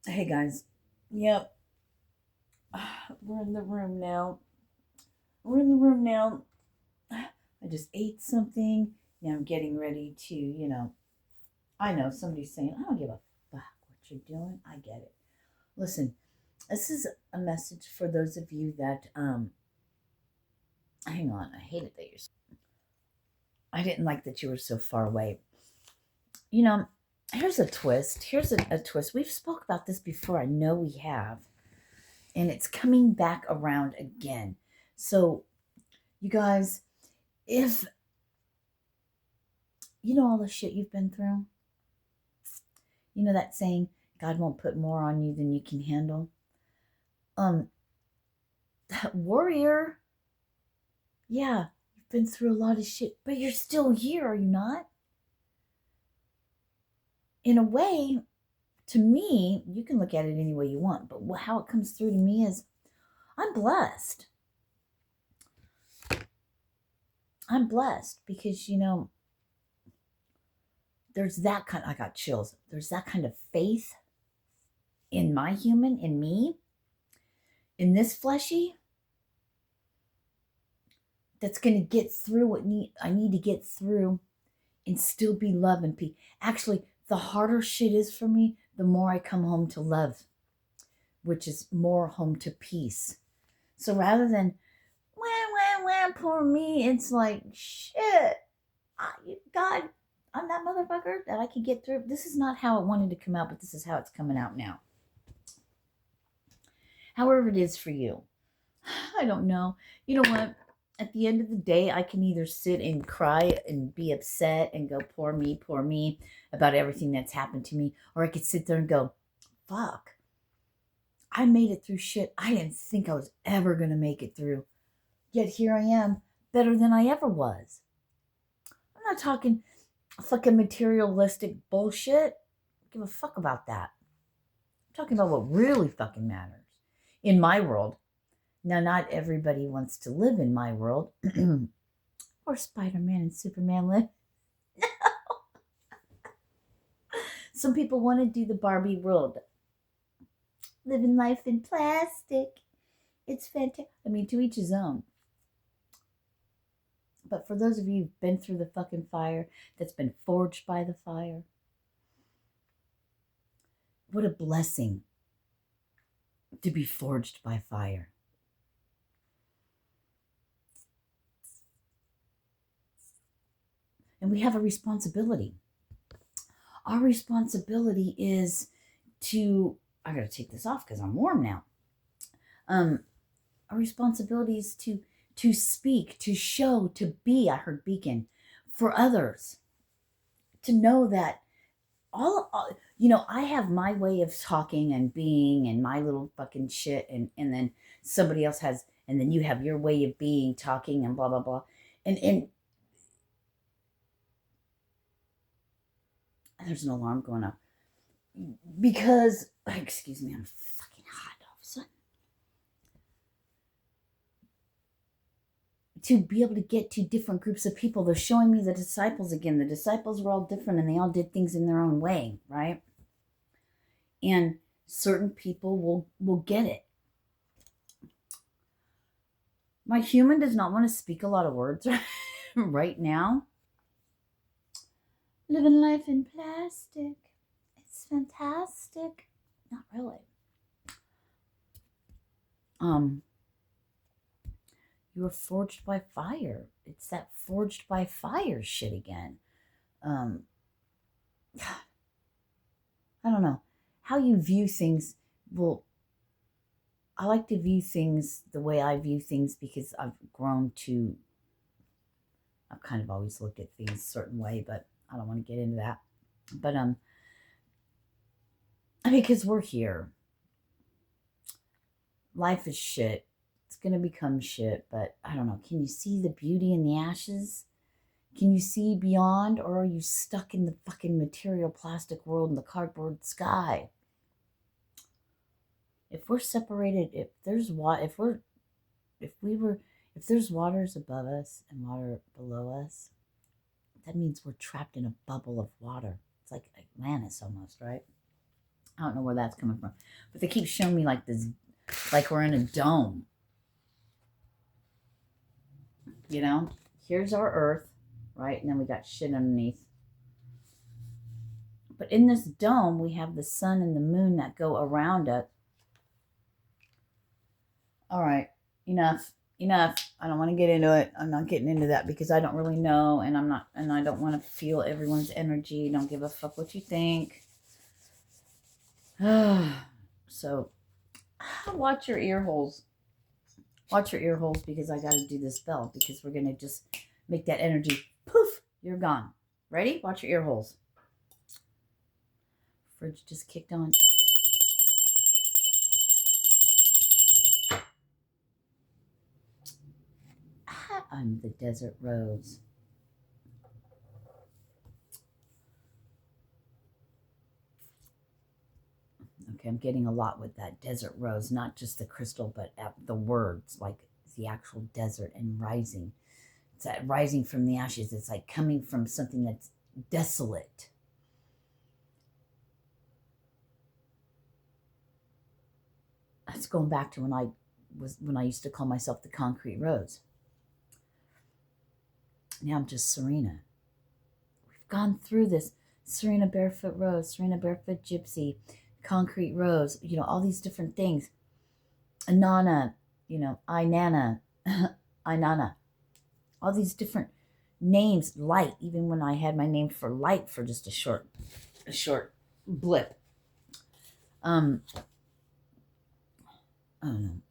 Hey guys. Yep. We're in the room now. We're in the room now. I just ate something. Now I'm getting ready to, I know somebody's saying, I don't give a fuck what you're doing. I get it. Listen, this is a message for those of you that, hang on. I hated that you're, I didn't like that you were so far away. You know, here's a twist. Here's a twist. We've spoke about this before. I know we have. And it's coming back around again. So, you guys, if you know all the shit you've been through, you know that saying, God won't put more on you than you can handle. Um, Warrior, yeah, you've been through a lot of shit, but you're still here, are you not? In a way, to me, you can look at it any way you want, but how it comes through to me is I'm blessed. I'm blessed because, there's that kind, I got chills. There's that kind of faith in my human, in me, in this fleshy, that's going to get through what I need to get through and still be love and peace. Actually, the harder shit is for me, the more I come home to love, which is more home to peace. So rather than poor me, it's like shit. God, I'm that motherfucker that I can get through. This is not how it wanted to come out, but this is how it's coming out now. However it is for you. I don't know. You know what? At the end of the day, I can either sit and cry and be upset and go, poor me, about everything that's happened to me. Or I could sit there and go, fuck, I made it through shit I didn't think I was ever going to make it through. Yet here I am, better than I ever was. I'm not talking fucking materialistic bullshit. Give a fuck about that. I'm talking about what really fucking matters in my world. Now, not everybody wants to live in my world, or Spider-Man and Superman live. Some people want to do the Barbie world, living life in plastic. It's fantastic. I mean, to each his own. But for those of you who've been through the fucking fire, that's been forged by the fire, what a blessing to be forged by fire. And we have a responsibility. Our responsibility is to, I gotta take this off because I'm warm now. Our responsibility is to speak, to show, to be, I heard beacon, for others. To know that I have my way of talking and being and my little fucking shit, and then somebody else has, and then you have your way of being, talking, and blah blah blah. And there's an alarm going off because, excuse me, I'm fucking hot all of a sudden. To be able to get to different groups of people. They're showing me the disciples again. The disciples were all different and they all did things in their own way, right? And certain people will get it. My human does not want to speak a lot of words right now. Living life in plastic. It's fantastic. Not really. You were forged by fire. It's that forged by fire shit again. I don't know. How you view things will. I like to view things the way I view things because I've kind of always looked at things a certain way, but I don't want to get into that. But because we're here. Life is shit. It's gonna become shit, but I don't know. Can you see the beauty in the ashes? Can you see beyond, or are you stuck in the fucking material plastic world in the cardboard sky? If we're separated, if there's if there's waters above us and water below us, that means we're trapped in a bubble of water. It's like Atlantis almost, right? I don't know where that's coming from. But they keep showing me like this, like we're in a dome. You know? Here's our earth, right? And then we got shit underneath. But in this dome, we have the sun and the moon that go around it. All right, enough. I don't want to get into it. I'm not getting into that because I don't really know, and I don't want to feel everyone's energy. Don't give a fuck what you think. So, watch your ear holes. Watch your ear holes because I got to do this bell because we're going to just make that energy, poof, you're gone. Ready? Watch your ear holes. Fridge just kicked on. I'm the desert rose. Okay, I'm getting a lot with that desert rose, not just the crystal, but the words, like the actual desert and rising. It's that rising from the ashes. It's like coming from something that's desolate. That's going back to when I used to call myself the concrete rose. Now I'm just Sirena. We've gone through this. Sirena barefoot rose, Sirena barefoot gypsy, concrete rose, all these different things. Anana, Inanna, Inanna. All these different names, light, even when I had my name for light for just a short blip. I don't know.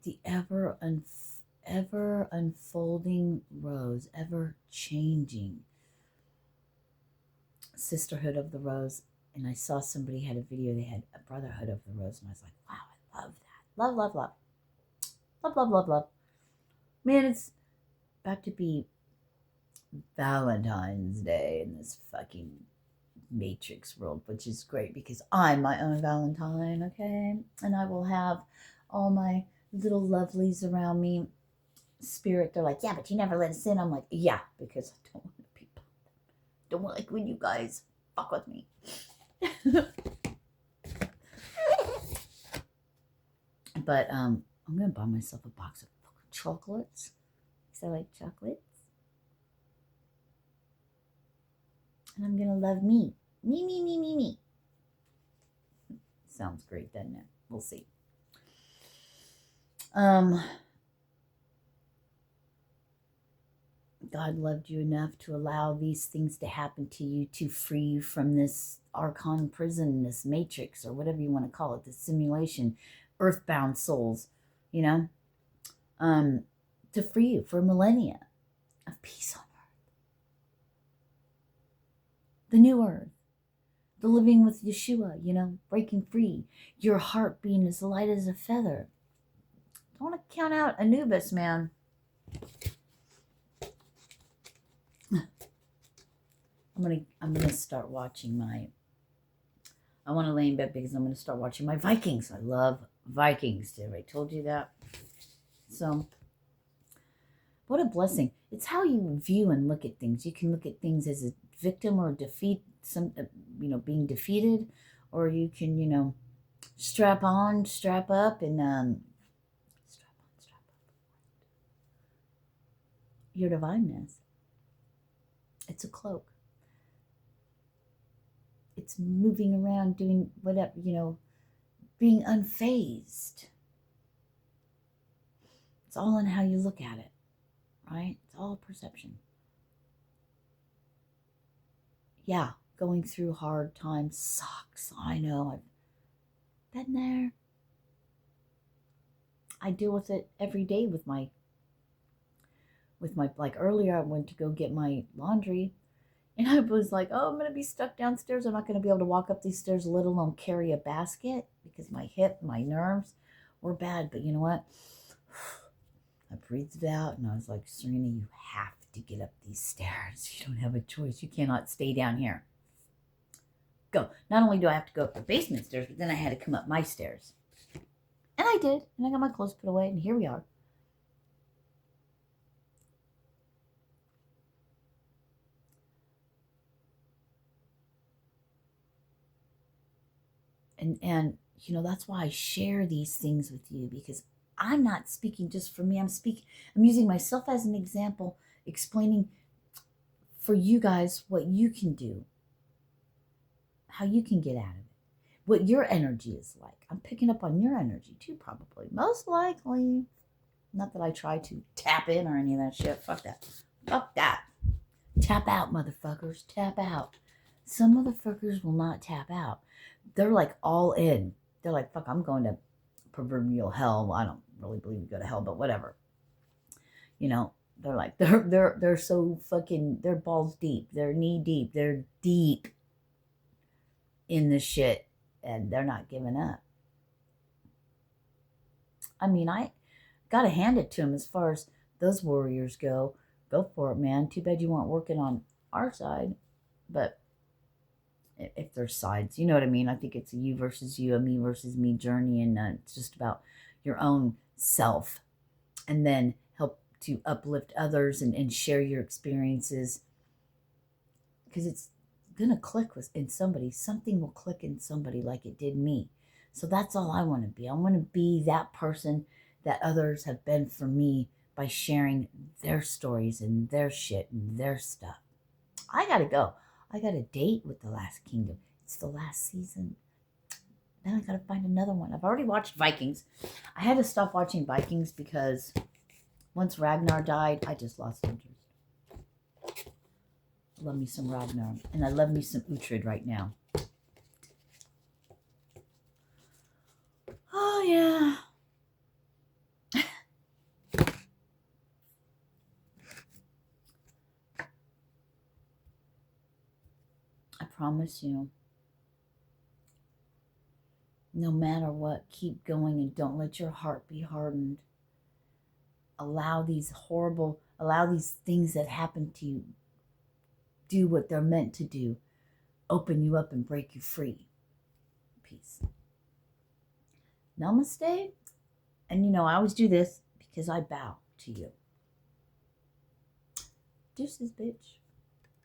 The ever unfolding rose, ever changing sisterhood of the rose. And I saw somebody had a video, they had a brotherhood of the rose, and I was like, wow, I love that. Love, love, love. Love, love, love, love. Man, it's about to be Valentine's Day in this fucking Matrix world, which is great because I'm my own Valentine, okay? And I will have all my little lovelies around me. Spirit, they're like, yeah, but you never let us in. I'm like, yeah, because I don't want to be bothered. Don't like when you guys fuck with me. But I'm gonna buy myself a box of chocolates because I like chocolates, and I'm gonna love me. Me. Sounds great, doesn't it? We'll see. God loved you enough to allow these things to happen to you to free you from this archon prison, this matrix, or whatever you want to call it, this simulation, earthbound souls, to free you for millennia of peace on earth. The new earth, the living with Yeshua, breaking free, your heart being as light as a feather. Don't want to count out Anubis, man. I'm gonna start watching I want to lay in bed because I'm gonna start watching my Vikings. I love Vikings. Have I told you that? So, what a blessing. It's how you view and look at things. You can look at things as a victim or defeat, being defeated, or you can, strap on, strap up, and strap up your divineness. It's a cloak. It's moving around, doing whatever, being unfazed. It's all in how you look at it, right? It's all perception. Yeah, going through hard times sucks. I know. I've been there. I deal with it every day with my, like earlier I went to go get my laundry. And I was like, oh, I'm going to be stuck downstairs. I'm not going to be able to walk up these stairs, let alone carry a basket because my hip, my nerves were bad. But you know what? I breathed it out and I was like, Sirena, you have to get up these stairs. You don't have a choice. You cannot stay down here. Go. Not only do I have to go up the basement stairs, but then I had to come up my stairs. And I did. And I got my clothes put away and here we are. And you know, that's why I share these things with you, because I'm not speaking just for me. I'm using myself as an example, explaining for you guys what you can do, how you can get out of it, what your energy is like. I'm picking up on your energy too, probably. Most likely. Not that I try to tap in or any of that shit. Fuck that. Fuck that. Tap out, motherfuckers. Tap out. Some motherfuckers will not tap out. They're like all in. They're like, fuck, I'm going to proverbial hell. Well, I don't really believe you go to hell, but whatever. You know, they're like, they're so fucking, they're balls deep. They're knee deep. They're deep in the shit, and they're not giving up. I mean, I gotta hand it to them as far as those warriors go. Go for it, man. Too bad you weren't working on our side. But if there's sides, you know what I mean? I think it's a you versus you, a me versus me journey. And it's just about your own self. And then help to uplift others and share your experiences. Because it's going to click in somebody. Something will click in somebody like it did me. So that's all I want to be. I want to be that person that others have been for me by sharing their stories and their shit and their stuff. I got to go. I got a date with The Last Kingdom. It's the last season. Then I got to find another one. I've already watched Vikings. I had to stop watching Vikings because once Ragnar died, I just lost interest. I love me some Ragnar. And I love me some Uhtred right now. Oh, yeah. I promise you, no matter what, keep going and don't let your heart be hardened. Allow these things that happen to you do what they're meant to do. Open you up and break you free. Peace. Namaste. And you know, I always do this because I bow to you. Deuces, bitch.